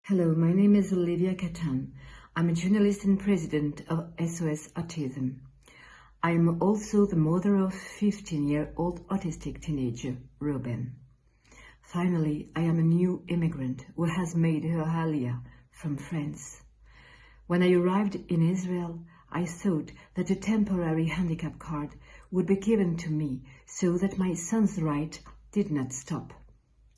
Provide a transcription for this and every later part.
Hello, my name is Olivia Cattan. I'm a journalist and president of SOS Autism. I am also the mother of 15-year-old autistic teenager, Ruben. Finally, I am a new immigrant who has made her Alya from France. When I arrived in Israel, I thought that a temporary handicap card would be given to me so that my son's right did not stop.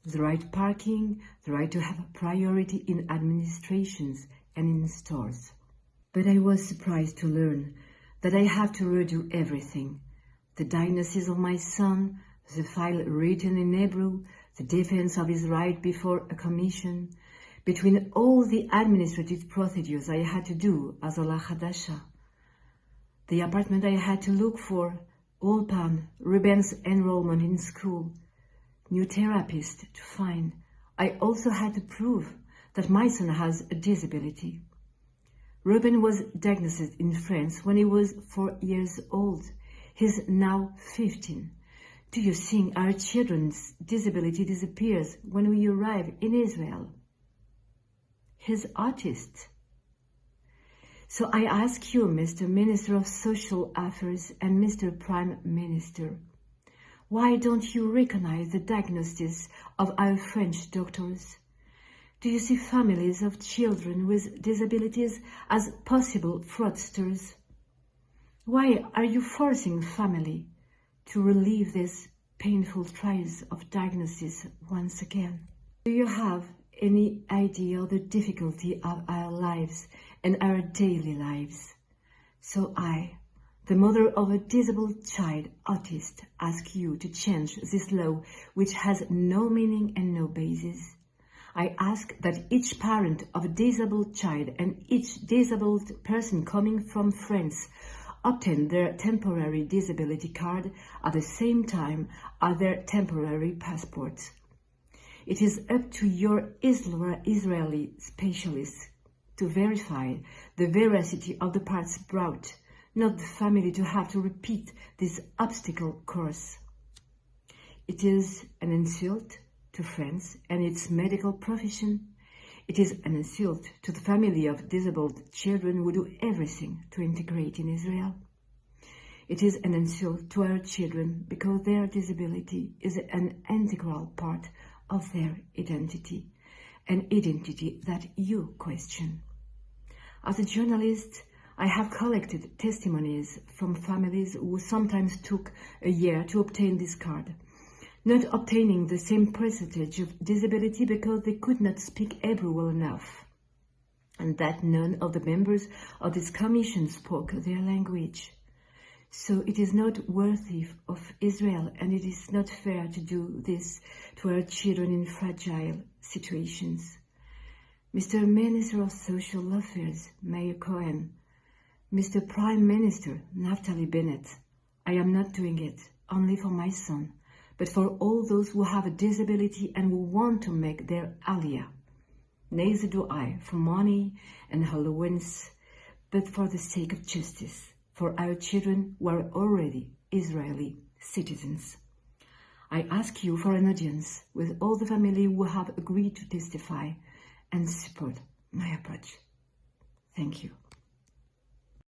The right parking, the right to have priority in administrations and in stores. But I was surprised to learn that I have to redo everything. The diagnosis of my son, the file written in Hebrew, the defense of his right before a commission, between all the administrative procedures I had to do as Ola Hadasha. The apartment I had to look for, Ulpan, Ruben's enrollment in school, new therapist to find. I also had to prove that my son has a disability. Ruben was diagnosed in France when he was 4 years old. He's now 15. Do you think our children's disability disappears when we arrive in Israel? He's autist. So I ask you, Mr. Minister of Social Affairs and Mr. Prime Minister, why don't you recognize the diagnosis of our French doctors? Do you see families of children with disabilities as possible fraudsters? Why are you forcing family to relive these painful trials of diagnosis once again? Do you have any idea of the difficulty of our lives and our daily lives? So I, the mother of a disabled child autist, ask you to change this law which has no meaning and no basis. I ask that each parent of a disabled child and each disabled person coming from France obtain their temporary disability card at the same time as their temporary passports. It is up to your Israeli specialists to verify the veracity of the parts brought, not the family to have to repeat this obstacle course. It is an insult to France and its medical profession. It is an insult to the family of disabled children who do everything to integrate in Israel. It is an insult to our children because their disability is an integral part of their identity, an identity that you question. As a journalist, I have collected testimonies from families who sometimes took a year to obtain this card, not obtaining the same percentage of disability because they could not speak Hebrew well enough, and that none of the members of this commission spoke their language. So it is not worthy of Israel, and it is not fair to do this to our children in fragile situations. Mr. Minister of Social Affairs, Meir Cohen, Mr. Prime Minister Nafatali Bennett, I am not doing it only for my son, but for all those who have a disability and who want to make their Alya. Neither do I for money and allowance, but for the sake of justice, for our children who are already Israeli citizens. I ask you for an audience with all the family who have agreed to testify and support my approach. Thank you.